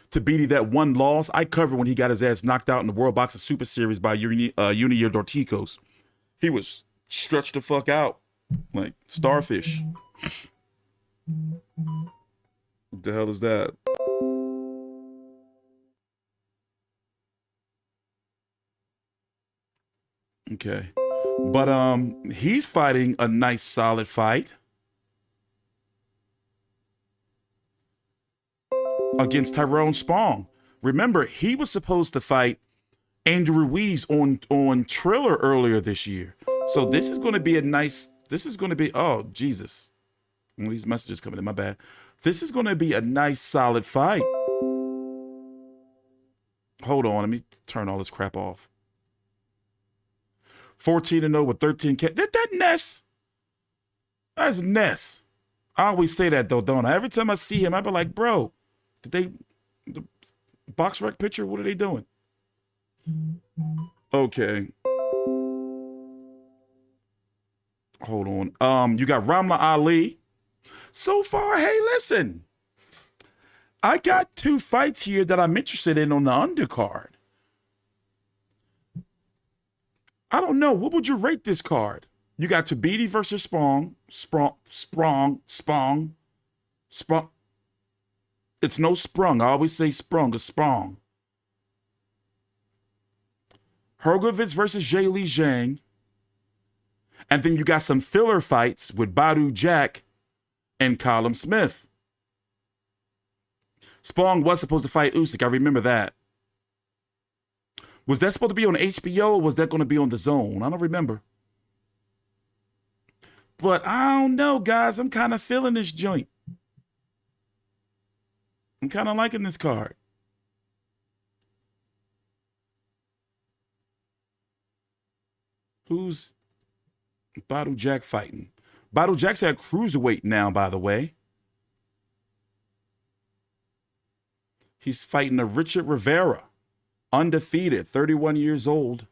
Tabiti, that one loss, I covered when he got his ass knocked out in the World Boxing Super Series by Junior Dorticos. He was stretched the fuck out like starfish. What the hell is that? Okay. But he's fighting a nice solid fight against Tyrone Spong. Remember, he was supposed to fight Andrew Ruiz on Triller earlier this year. So this is going to be a nice, oh, Jesus. These messages coming in, my bad. This is going to be a nice solid fight. Hold on, let me turn all this crap off. 14-0 with 13K. That Ness. That's Ness. I always say that though, don't I? Every time I see him, I be like, bro, the box rec picture, what are they doing? Okay. Hold on. You got Ramla Ali. So far, hey, listen. I got 2 fights here that I'm interested in on the undercard. I don't know. What would you rate this card? You got Tabiti versus Spong. Sprong. It's no sprung. I always say sprung. It's sprong. Hrgovic versus Zheli Zhang. And then you got some filler fights with Badu Jack and Callum Smith. Spong was supposed to fight Usyk. I remember that. Was that supposed to be on HBO or was that going to be on the Zone? I don't remember. But I don't know, guys. I'm kind of feeling this joint. I'm kind of liking this card. Who's Badu Jack fighting? Badu Jack's at cruiserweight now, by the way. He's fighting a Richard Rivera. Undefeated, 31 years old.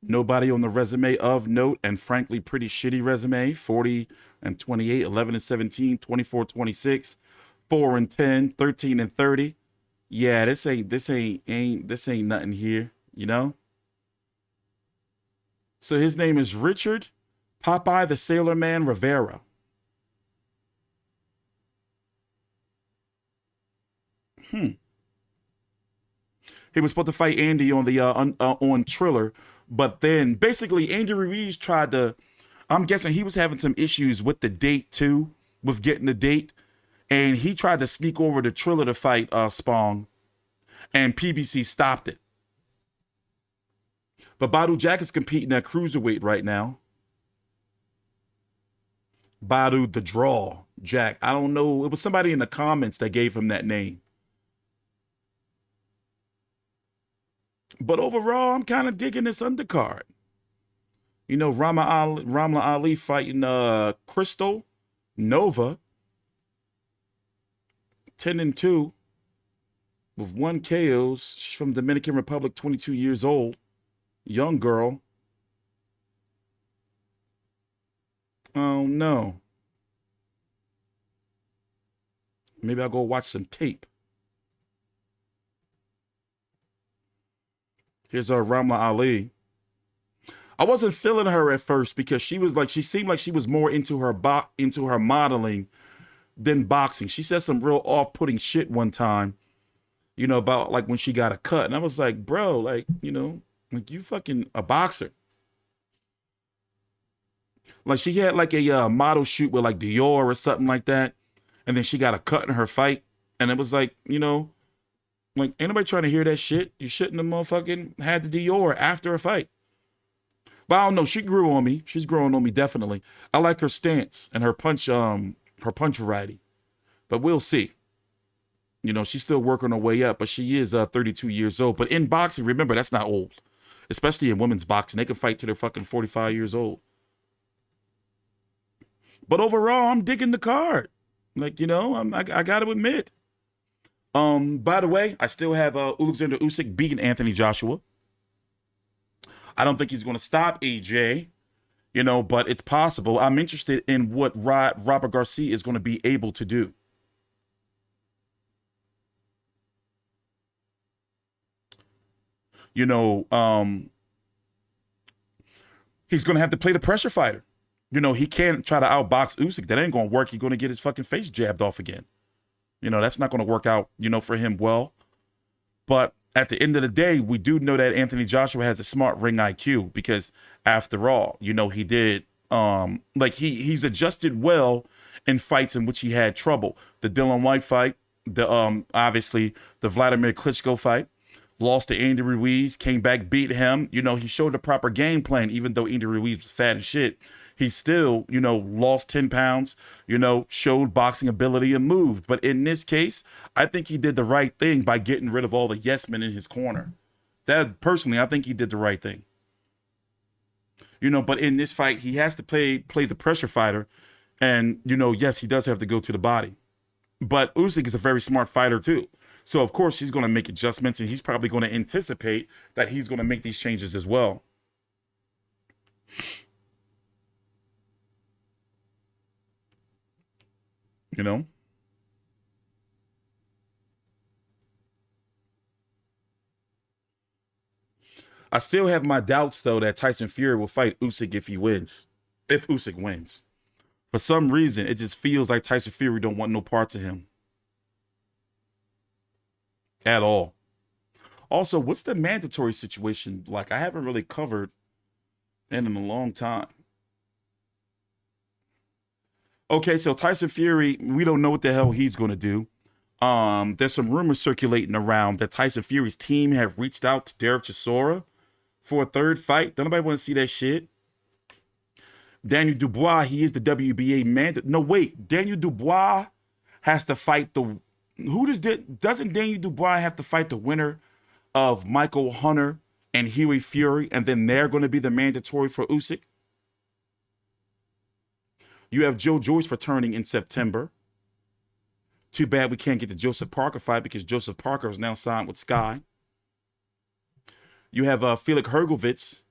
Nobody on the resume of note, and frankly, pretty shitty resume. 40-28, 11-17, 24-26, 4-10, 13-30. Yeah, this ain't nothing here, you know? So his name is Richard Popeye the Sailor Man Rivera. He was supposed to fight Andy on the on Triller, but then basically Andy Ruiz tried to. I'm guessing he was having some issues with the date too, with getting the date, and he tried to sneak over to Triller to fight Spong, and PBC stopped it. But Badu Jack is competing at cruiserweight right now. Badu the Draw Jack. I don't know. It was somebody in the comments that gave him that name. But overall, I'm kind of digging this undercard. You know, Ramla Ali fighting Crystal Nova. 10-2 with 1 KOs. She's from Dominican Republic, 22 years old. Young girl. Oh, no. Maybe I'll go watch some tape. Here's Ramla Ali. I wasn't feeling her at first because she seemed like she was more into her modeling than boxing. She said some real off-putting shit one time, you know, about like when she got a cut. And I was like, bro, like, you know, like you fucking a boxer. Like she had like a model shoot with like Dior or something like that. And then she got a cut in her fight. And it was like, you know, like, ain't nobody trying to hear that shit. You shouldn't have motherfucking had the Dior after a fight. But I don't know. She grew on me. She's growing on me, definitely. I like her stance and her punch variety. But we'll see. You know, she's still working her way up, but she is 32 years old. But in boxing, remember, that's not old. Especially in women's boxing. They can fight till they're fucking 45 years old. But overall, I'm digging the card. Like, you know, I got to admit. By the way, I still have Alexander Usyk beating Anthony Joshua. I don't think he's going to stop AJ, you know, but it's possible. I'm interested in what Robert Garcia is going to be able to do. You know, he's going to have to play the pressure fighter. You know, he can't try to outbox Usyk. That ain't going to work. He's going to get his fucking face jabbed off again. You know, that's not going to work out, you know, for him well. But at the end of the day, we do know that Anthony Joshua has a smart ring IQ because after all, you know, he did like he's adjusted well in fights in which he had trouble. The Dylan White fight, the obviously the Vladimir Klitschko fight, lost to Andy Ruiz, came back, beat him. You know, he showed the proper game plan, even though Andy Ruiz was fat as shit. He still, you know, lost 10 pounds, you know, showed boxing ability and moved. But in this case, I think he did the right thing by getting rid of all the yes men in his corner. That personally, I think he did the right thing. You know, but in this fight, he has to play the pressure fighter. And, you know, yes, he does have to go to the body. But Usyk is a very smart fighter too. So, of course, he's going to make adjustments, and he's probably going to anticipate that he's going to make these changes as well. You know? I still have my doubts, though, that Tyson Fury will fight Usyk if he wins. If Usyk wins. For some reason, it just feels like Tyson Fury don't want no parts of him. At all. Also, what's the mandatory situation like? I haven't really covered it in a long time. Okay, so Tyson Fury, we don't know what the hell he's going to do. There's some rumors circulating around that Tyson Fury's team have reached out to Derevyanchenko for a third fight. Don't nobody want to see that shit. Daniel Dubois, he is the WBA man. No, wait. Daniel Dubois has to fight the... Doesn't Daniel Dubois have to fight the winner of Michael Hunter and Huey Fury, and then they're going to be the mandatory for Usyk? You have Joe Joyce returning in September. Too bad we can't get the Joseph Parker fight because Joseph Parker is now signed with Sky. You have Felix Hergovitz,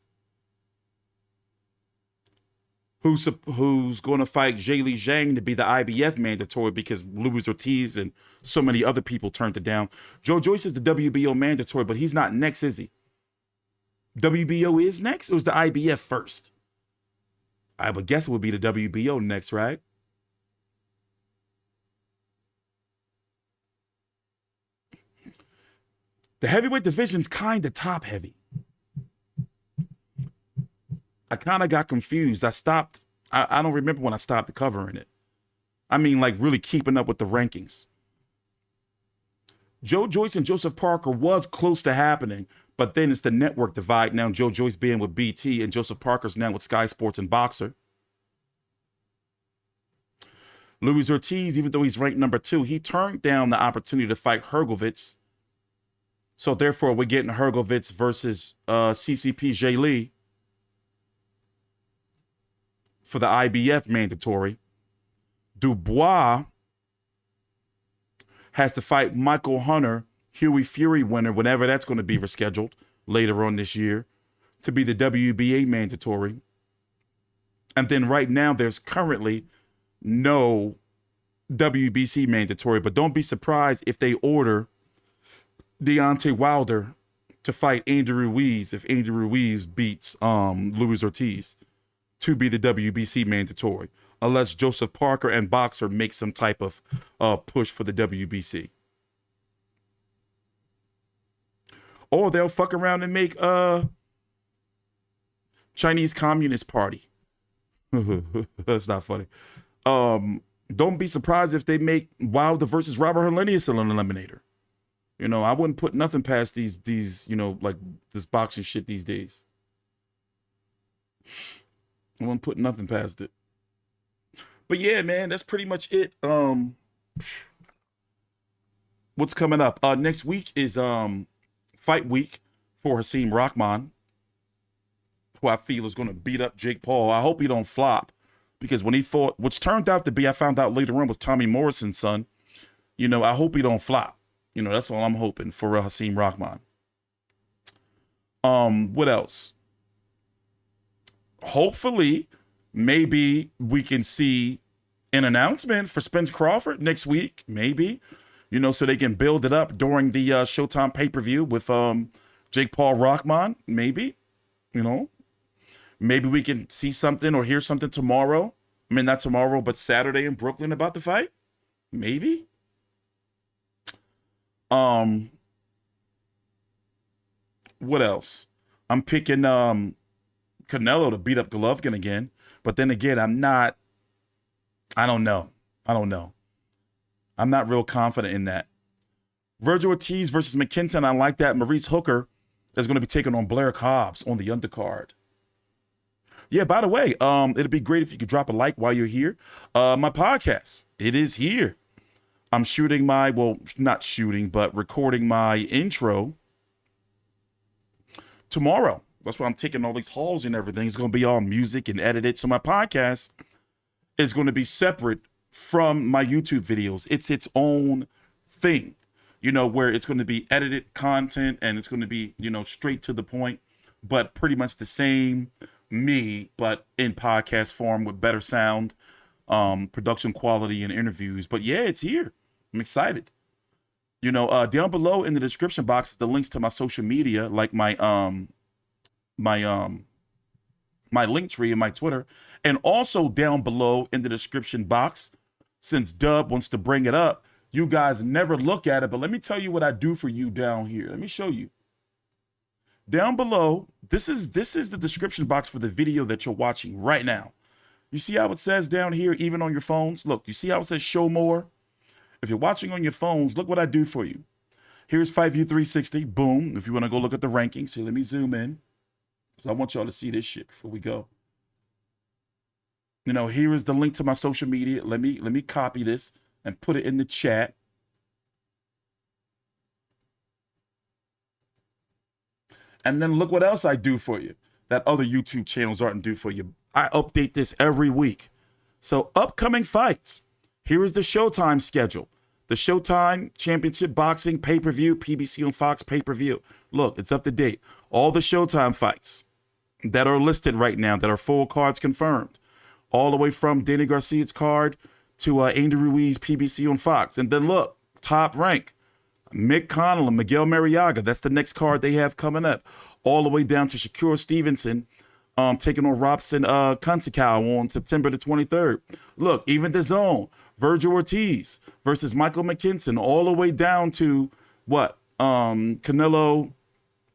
who's going to fight Zheli Zhang to be the IBF mandatory because Luis Ortiz and so many other people turned it down. Joe Joyce is the WBO mandatory, but he's not next, is he? WBO is next? It was the IBF first. I would guess it would be the WBO next, right? The heavyweight division's kind of top heavy. I kind of got confused. I don't remember when I stopped covering it. I mean, like really keeping up with the rankings. Joe Joyce and Joseph Parker was close to happening, but then it's the network divide. Now Joe Joyce being with BT and Joseph Parker's now with Sky Sports and Boxer. Luis Ortiz, even though he's ranked number 2, he turned down the opportunity to fight Hergovitz. So therefore, we're getting Hergovitz versus CCP Zheli for the IBF mandatory. Dubois has to fight Michael Hunter, Huey Fury winner, whenever that's going to be rescheduled later on this year, to be the WBA mandatory. And then right now, there's currently no WBC mandatory, but don't be surprised if they order Deontay Wilder to fight Andy Ruiz if Andy Ruiz beats Luis Ortiz to be the WBC mandatory, unless Joseph Parker and Boxer make some type of push for the WBC. Or they'll fuck around and make Chinese Communist Party. That's not funny. Don't be surprised if they make Wilder versus Robert Helenius an eliminator. You know, I wouldn't put nothing past these, you know, like this boxing shit these days. I wouldn't put nothing past it. But yeah, man, that's pretty much it. What's coming up? Next week is fight week for Hasim Rahman, who I feel is going to beat up Jake Paul. I hope he don't flop, because when he fought, which turned out to be, I found out later on, was Tommy Morrison's son. You know, I hope he don't flop. You know, that's all I'm hoping for Hasim Rahman. What else? Hopefully, maybe we can see an announcement for Spence Crawford next week. Maybe, you know, so they can build it up during the Showtime pay-per-view with Jake Paul Rahman. Maybe, you know, maybe we can see something or hear something tomorrow. I mean, not tomorrow, but Saturday in Brooklyn about the fight. Maybe. What else? I'm picking Canelo to beat up Golovkin again. But then again, I don't know. I'm not real confident in that. Vergil Ortiz versus McKinson. I like that. Maurice Hooker is going to be taking on Blair Cobbs on the undercard. Yeah, by the way, it'd be great if you could drop a like while you're here. My podcast, it is here. I'm shooting not shooting, but recording my intro tomorrow. That's why I'm taking all these hauls and everything. It's going to be all music and edited. So my podcast is going to be separate from my YouTube videos. It's its own thing, where it's going to be edited content and it's going to be, straight to the point, but pretty much the same me, but in podcast form with better sound, production quality and interviews. But yeah, it's here. I'm excited. Down below in the description box is the links to my social media, like my link tree and my Twitter, and also down below in the description box, since Dub wants to bring it up, you guys never look at it, but let me tell you what I do for you down here. Let me show you. Down below, this is the description box for the video that you're watching right now. You see how it says down here, even on your phones? Look, you see how it says show more? If you're watching on your phones, look what I do for you. Here's FightView360. Boom. If you want to go look at the rankings, here, let me zoom in, because I want y'all to see this shit before we go. Here is the link to my social media. Let me copy this and put it in the chat. And then look what else I do for you that other YouTube channels aren't do for you. I update this every week. So upcoming fights. Here is the Showtime schedule. The Showtime Championship Boxing pay-per-view, PBC on Fox pay-per-view. Look, it's up to date. All the Showtime fights that are listed right now, that are full cards confirmed. All the way from Danny Garcia's card to Andy Ruiz PBC on Fox. And then look, top rank. Mick Connell and Miguel Mariaga. That's the next card they have coming up. All the way down to Shakur Stevenson taking on Robson Kunsakow on September the 23rd. Look, even the zone. Vergil Ortiz versus Michael McKinson. All the way down to what? Canelo,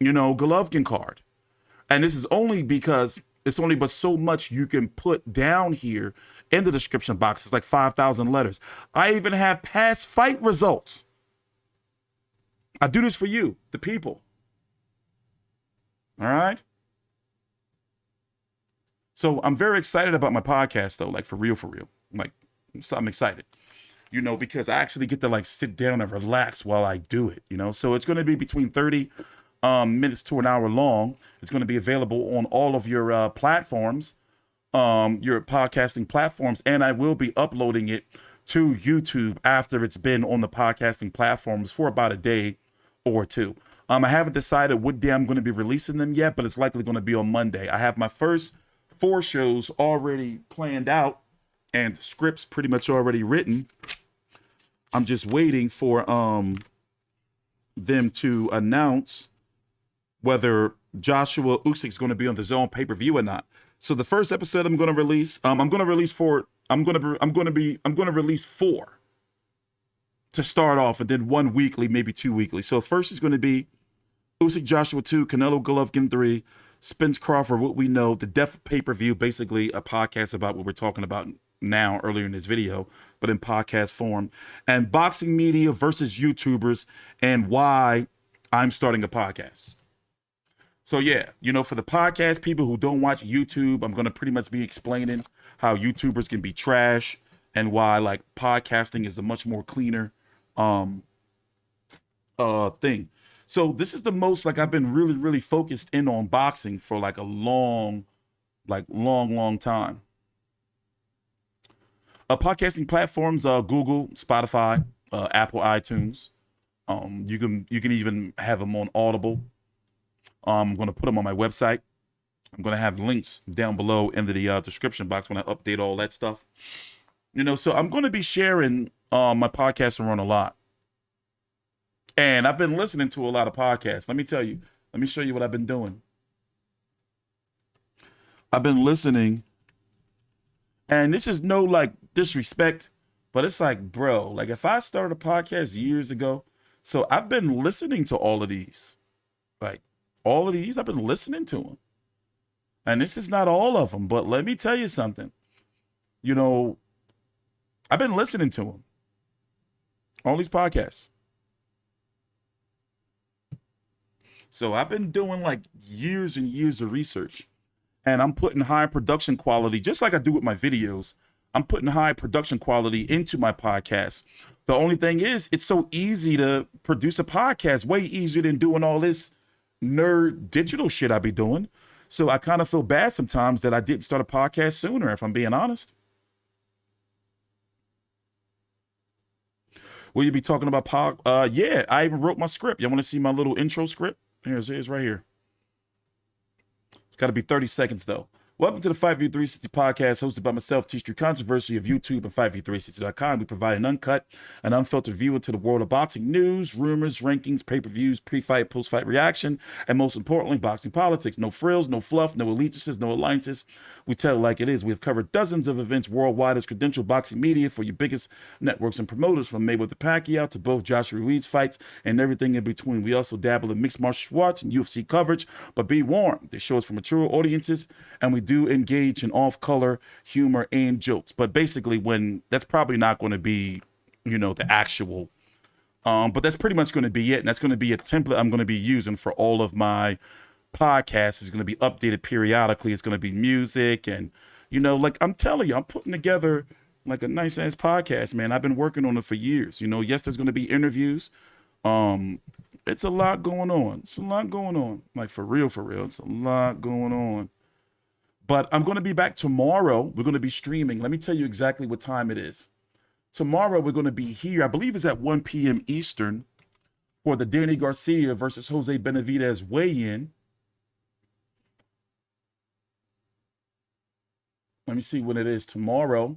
Golovkin card. And this is only because it's only but so much you can put down here in the description box. It's like 5,000 letters. I even have past fight results. I do this for you, the people. All right? So I'm very excited about my podcast, though, like for real. Like, so I'm excited, because I actually get to like sit down and relax while I do it, So it's going to be between 30 minutes to an hour long. It's going to be available on all of your platforms, your podcasting platforms, and I will be uploading it to YouTube after it's been on the podcasting platforms for about a day or two. I haven't decided what day I'm going to be releasing them yet, but it's likely going to be on Monday. I have my first 4 shows already planned out and scripts pretty much already written. I'm just waiting for them to announce whether Joshua Usyk is going to be on the Zone pay-per-view or not. So the first episode I'm going to release, I'm going to release 4 to start off, and then 1 weekly, maybe 2 weekly. So first is going to be Usyk Joshua 2, Canelo Golovkin 3, Spence Crawford, What We Know, the Death pay-per-view, basically a podcast about what we're talking about now earlier in this video, but in podcast form, and boxing media versus YouTubers and why I'm starting a podcast. So yeah, for the podcast people who don't watch YouTube, I'm going to pretty much be explaining how YouTubers can be trash and why like podcasting is a much more cleaner thing. So this is the most like I've been really focused in on boxing for like a long time. Podcasting platforms, Google, Spotify, Apple, iTunes. You can even have them on Audible. I'm going to put them on my website. I'm going to have links down below in the description box when I update all that stuff. So I'm going to be sharing my podcast around a lot. And I've been listening to a lot of podcasts. Let me tell you. Let me show you what I've been doing. I've been listening. And this is no like disrespect, but it's like, bro, like if I started a podcast years ago, so I've been listening to all of these. Like All of these, I've been listening to them. And this is not all of them, but let me tell you something. You know, I've been listening to them. All these podcasts. So I've been doing like years and years of research. And I'm putting high production quality, just like I do with my videos. I'm putting high production quality into my podcast. The only thing is, it's so easy to produce a podcast, way easier than doing all this nerd digital shit I be doing. So I kind of feel bad sometimes that I didn't start a podcast sooner, if I'm being honest. Will you be talking about yeah, I even wrote my script. Y'all want to see my little intro script? Here's right here. It's got to be 30 seconds, though. Welcome to the FightView360 podcast, hosted by myself, T-Street Controversy of YouTube and FightView360.com. We provide an uncut and unfiltered view into the world of boxing news, rumors, rankings, pay-per-views, pre-fight, post-fight reaction, and most importantly, boxing politics. No frills, no fluff, no allegiances, no alliances. We tell it like it is. We have covered dozens of events worldwide as credentialed boxing media for your biggest networks and promoters, from Mayweather Pacquiao to both Joshua Ruiz fights and everything in between. We also dabble in mixed martial arts and UFC coverage, but be warned, this show is for mature audiences, and we do engage in off-color humor and jokes. But basically, when that's probably not going to be, you know, the actual, but that's pretty much going to be it. And that's going to be a template I'm going to be using for all of my podcasts. It's going to be updated periodically. It's going to be music, and, you know, like I'm telling you, I'm putting together like a nice ass podcast, man. I've been working on it for years. You know, yes, there's going to be interviews. It's a lot going on. It's a lot going on. Like for real, it's a lot going on. But I'm going to be back tomorrow. We're going to be streaming. Let me tell you exactly what time it is. Tomorrow, we're going to be here. I believe it's at 1 p.m. Eastern for the Danny Garcia versus Jose Benavidez weigh-in. Let me see when it is tomorrow.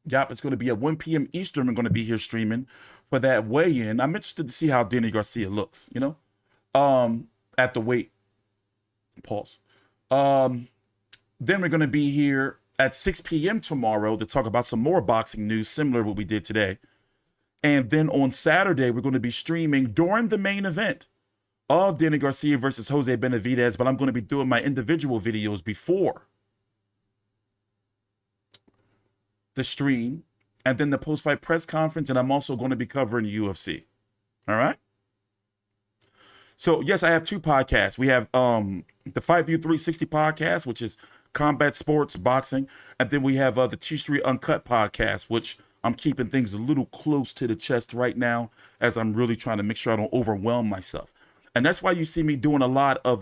Yep, it's going to be at 1 p.m. Eastern. We're going to be here streaming for that weigh-in. I'm interested to see how Danny Garcia looks, you know, at the weight. Pause. Then we're going to be here at 6 p.m. tomorrow to talk about some more boxing news, similar to what we did today. And then on Saturday, we're going to be streaming during the main event of Danny Garcia versus Jose Benavidez, but I'm going to be doing my individual videos before the stream and then the post-fight press conference, and I'm also going to be covering UFC. All right? So, yes, I have two podcasts. We have the FightView360 podcast, which is combat sports, boxing. And then we have the T-Street Uncut podcast, which I'm keeping things a little close to the chest right now as I'm really trying to make sure I don't overwhelm myself. And that's why you see me doing a lot of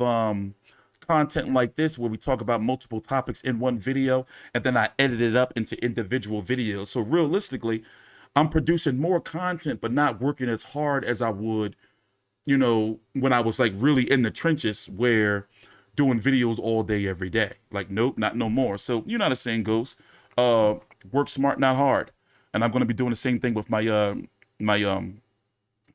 content like this, where we talk about multiple topics in one video, and then I edit it up into individual videos. So realistically, I'm producing more content, but not working as hard as I would, you know, when I was like really in the trenches, where doing videos all day, every day. Like, nope, not no more. So you know how the saying goes, work smart, not hard. And I'm going to be doing the same thing with my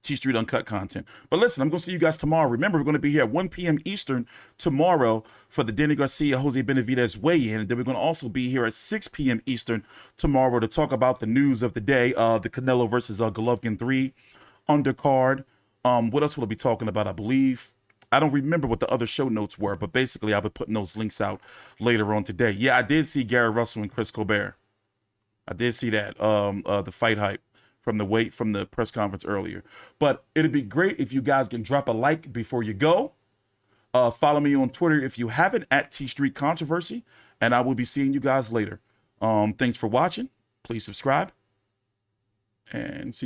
T-Street Uncut content. But listen, I'm going to see you guys tomorrow. Remember, we're going to be here at 1 p.m. Eastern tomorrow for the Danny Garcia Jose Benavidez weigh-in. And then we're going to also be here at 6 p.m. Eastern tomorrow to talk about the news of the day, the Canelo versus Golovkin 3 undercard. What else will I be talking about? I believe, I don't remember what the other show notes were, but basically I'll be putting those links out later on today. Yeah, I did see Gary Russell and Chris Colbert. I did see that, the fight hype from the press conference earlier. But it'd be great if you guys can drop a like before you go. Follow me on Twitter if you haven't, at T-Street Controversy, and I will be seeing you guys later. Thanks for watching. Please subscribe and see